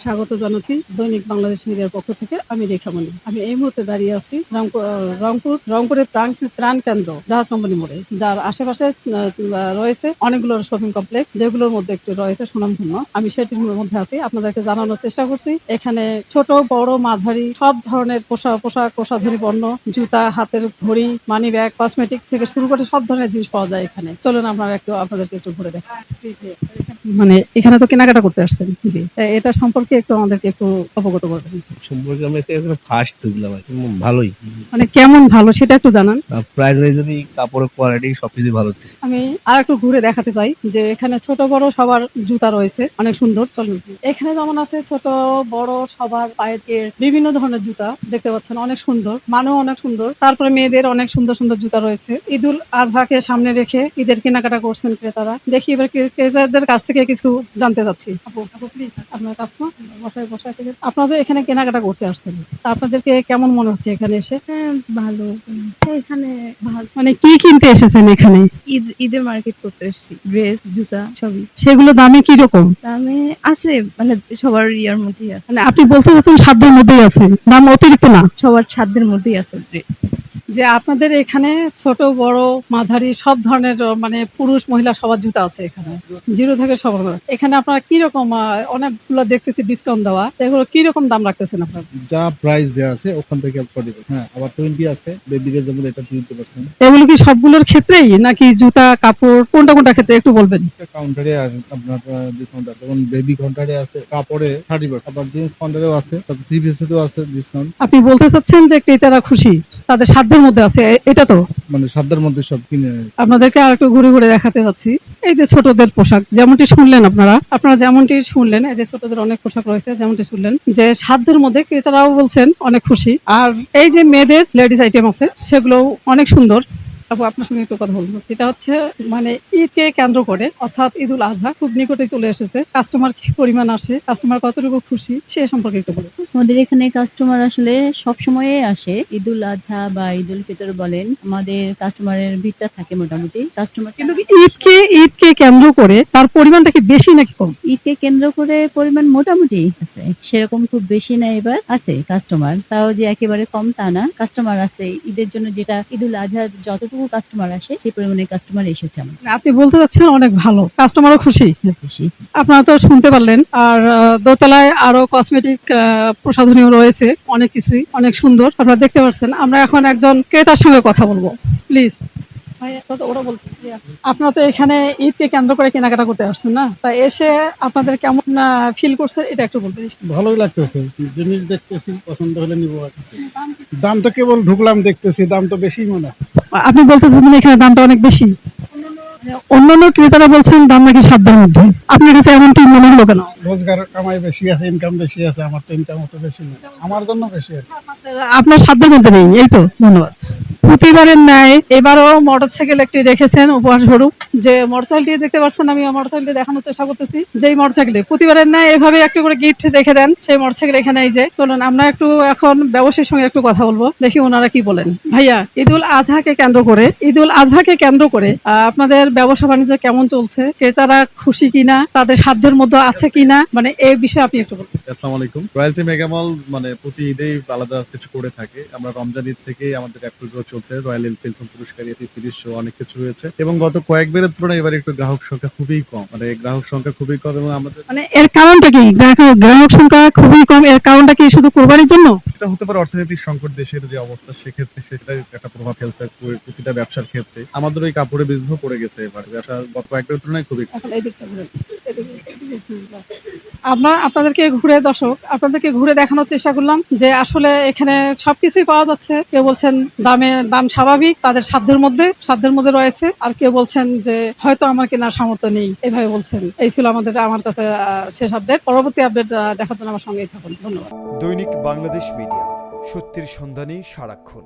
স্বাগত জানাচ্ছি দৈনিক বাংলাদেশ মিডিয়ার পক্ষ থেকে। আমি রেখামণি। আমি এই মুহূর্তে দাঁড়িয়ে আছি রংপুরের ত্রাণ কেন্দ্র জাহাজ কোম্পানি মোড়ে, যার আশেপাশে রয়েছে অনেকগুলো শপিং কমপ্লেক্স, যেগুলোর মধ্যে একটি রয়েছে সুনামধন্য। আমি সেটির মধ্যে আছি, আপনাদেরকে জানানোর চেষ্টা করছি। এখানে ছোট বড় মাঝারি সব ধরনের পোশাক প্রসাধনী পণ্য, জুতা, হাতের ঘড়ি, মানি ব্যাগ, কসমেটিক থেকে শুরু করে সব ধরনের জিনিস পাওয়া যায় এখানে। চলুন আপনাদেরকে একটু ঘুরে দেখাই। মানে এখানে তো কেনাকাটা করতে আসছেন, জি, এটা সম্পর্কে একটু আমাদেরকে একটু অবগত করবেন। সম্পর্কে আমরা এখানে ফার্স্ট ঢুকলাম আর কি। ভালোই, মানে কেমন ভালো সেটা একটু জানান। প্রাইস অনুযায়ী কাপড়ের কোয়ালিটি সবকিছু ভালো হচ্ছে। আমি আর একটু ঘুরে দেখাতে চাই যে এখানে ছোট বড় সবার জুতা রয়েছে, অনেক সুন্দর। চলুন, এখানে যেমন আছে ছোট বড় সবার পায়ের বিভিন্ন ধরনের জুতা দেখতে পাচ্ছেন, অনেক সুন্দর, মানও অনেক সুন্দর। তারপরে মেয়েদের অনেক সুন্দর সুন্দর জুতা রয়েছে। ঈদুল আজহাকে সামনে রেখে ঈদের কেনাকাটা করছেন ক্রেতারা। দেখি এবার ক্রেতাদের কাছ থেকে কিছু জানতে চাচ্ছি। আপু প্লিজ, আপনার কাছে বসায় থেকে আপনাদের এখানে কেনাকাটা করতে আসছেন, তা আপনাদেরকে কেমন মনে হচ্ছে এখানে এসে? ভালো। এখানে মানে কি কিনতে এসেছেন এখানে? ঈদের মার্কেট করতে এসেছি, ড্রেস, জুতা সবই। সেগুলো দামে কি রকম? দামে আছে, মানে সবার ইয়ার মধ্যেই আছে, মানে আপনি বলতে চাচ্ছেন সাধ্যের মধ্যেই আছে, দাম অতিরিক্ত না? সবার সাধ্যের মধ্যেই আছে ড্রেস। যে আপনাদের এখানে ছোট বড় মাঝারি সব ধরনের মানে পুরুষ মহিলা সবার জুতা আছে এখানে, জিরো থেকে সবার। এখানে আপনারা কি রকম অনেকগুলো দেখতেছি ডিসকাউন্ট দেওয়া, এগুলো কি রকম দাম রাখতেছেন আপনারা? যা প্রাইস দেওয়া আছে ওখান থেকে 40, হ্যাঁ, আবার 20 আছে বেবিদের জন্য, এটা 20%। এগুলো কি সবগুলোর ক্ষেত্রেই নাকি জুতা কাপড় কোনটা ক্ষেত্রে একটু বলবেন? কাউন্টারে আপনার ডিসকাউন্ট আছে, যেমন বেবি কাউন্টারে আছে কাপড়ে 30%, আবার জিন্স কাউন্টারেও আছে, তারপর 3 পিসেও আছে ডিসকাউন্ট। আপনি বলতে চাচ্ছেন যে ক্রেতারা খুশি, তাদের সাধ্যের মধ্যে আছে, এটা তো? মানে সাধ্যের মধ্যে সব কিনে। আপনাদেরকে আর একটু ঘুরে ঘুরে দেখাতে যাচ্ছি। এই যে ছোটদের পোশাক, যেমনটি শুনলেন আপনারা যেমনটি শুনলেন, এই যে ছোটদের অনেক পোশাক রয়েছে, যেমনটি শুনলেন যে সাধ্যের মধ্যে, ক্রেতারাও বলছেন অনেক খুশি। আর এই যে মেয়েদের লেডিস আইটেম আছে, সেগুলো অনেক সুন্দর। আপু, আপনার সঙ্গে একটু কথা বলবো। এটা হচ্ছে মানে ঈদকে কেন্দ্র করে, অর্থাৎ ঈদুল আজহা খুব নিকটে চলে এসেছে। কাস্টমার কি পরিমাণ আসে, কাস্টমার কতটুকু খুশি, সে সম্পর্কে একটু বলুন। আমাদের এখানে কাস্টমার আসলে সব সময় আসে, ঈদুল আজহা বা ঈদুল ফিতর বলেন, আমাদের কাস্টমারের ভিড়টা থাকে মোটামুটি। কাস্টমার কিন্তু ঈদকে কেন্দ্র করে তার পরিমাণটা কি বেশি নাকি কম? ঈদকে কেন্দ্র করে পরিমাণ মোটামুটি আছে, সেরকম খুব বেশি না, এবার আছে কাস্টমার, তাও যে একেবারে কম তা না, কাস্টমার আছে। ঈদের জন্য যেটা ঈদুল আজহার যতটুকু কাস্টমার আসে সেই পরিমাণে কাস্টমার এসেছে আমাদের। আপনি বলতে চাচ্ছেন অনেক ভালো, কাস্টমারও খুশি। খুশি। আপনারা তো শুনতে পারলেন। আর দোতলায় আরো কসমেটিক প্রসাধনীও রয়েছে, অনেক কিছুই অনেক সুন্দর, আপনারা দেখতে পাচ্ছেন। আমরা এখন একজন ক্রেতার সঙ্গে কথা বলবো, প্লিজ। আপনারা তো এখানে ঈদকে কেন্দ্র করে কেনাকাটা করতে আসছেন না, তা এসে আপনাদের কেমন ফিল করছে এটা একটু বলবেন। ভালোই লাগতেছে, জিনিস দেখতেছি, পছন্দ হলে নিবো। দাম তো কেবল ঢুকলাম দেখতেছি, দাম তো বেশি মনে হয়। আপনি বলতেছেন এখানে দামটা অনেক বেশি, অন্যান্য ক্রেতারা বলছেন দাম নাকি সাধ্যের মধ্যে, আপনার কাছে এমনটি মনে হলো কেন? রোজগার কামাই বেশি আছে, ইনকাম বেশি আছে, আমার তো ইনকাম অত বেশি না, আমার জন্য বেশি আছে। আপনার সাধ্যের মধ্যে নেই, এই তো। ধন্যবাদ। প্রতিবারের ন্যায় এবারও মোটরসাইকেল একটি রেখেছেন উপহার স্বরূপ। যে মোটরসাইকেলটি দেখতে পাচ্ছেন, আমি মোটরসাইকেলটি দেখানোর চেষ্টা করতেছি। যেই মোটরসাইকেলে প্রতিবারের ন্যায় এভাবে একটু করে গিফট রেখে দেন, সেই মোটরসাইকেল এখানে। এই যে চলুন আমরা একটু এখন ব্যবসায়ীর সঙ্গে একটু কথা বলবো, দেখি ওনারা কি বলেন। ভাইয়া, ঈদুল আজহাকে কেন্দ্র করে আপনাদের ব্যবসা বাণিজ্য কেমন চলছে? ক্রেতারা খুশি কিনা, তাদের সাধ্যের মধ্যে আছে কিনা, মানে এই বিষয়ে আপনি একটু বলুন। আসসালামু আলাইকুম। রয়্যালটি মেগামল মানে প্রতি ঈদেই আলাদা কিছু করে থাকে। আমরা রমজান ঈদ থেকেই আমাদের অ্যাপ্রুভ চলছে, রয়্যাল এনফিল্ড পুরস্কার, তিরিশ শো অনেক কিছু হয়েছে, এবং গত কয়েকবারের তুলনায় এবার একটু গ্রাহক সংখ্যা খুবই কম, এবং আমাদের মানে এর কারণটা কি? গ্রাহক সংখ্যা খুবই কম, এর কারণটা কি শুধু কোরবানির জন্য? এটা হতে পারে অর্থনৈতিক সংকট, দেশের যে অবস্থা, সেক্ষেত্রে সেটা একটা প্রভাব ফেলছে প্রতিটা ব্যবসার ক্ষেত্রে। আমাদের ওই কাপড়ের বিজনেসও পড়ে গেছে, এবার ব্যবসা গত কয়েকবারের তুলনায় খুবই কম। আপনাদেরকে ঘুরে দেখানোর চেষ্টা করলাম যে আসলে এখানে সবকিছুই পাওয়া যাচ্ছে। কেউ বলছেন দাম স্বাভাবিক, তাদের সাধ্যের মধ্যে রয়েছে, আর কেউ বলছেন যে হয়তো আমার কেনার সামর্থ্য নেই, এভাবে বলছেন। এই ছিল আমার কাছে শেষ আপডেট। পরবর্তী আপডেট দেখার জন্য আমার সঙ্গেই থাকুন। ধন্যবাদ। দৈনিক বাংলাদেশ মিডিয়া, সত্যের সন্ধানে সারাক্ষণ।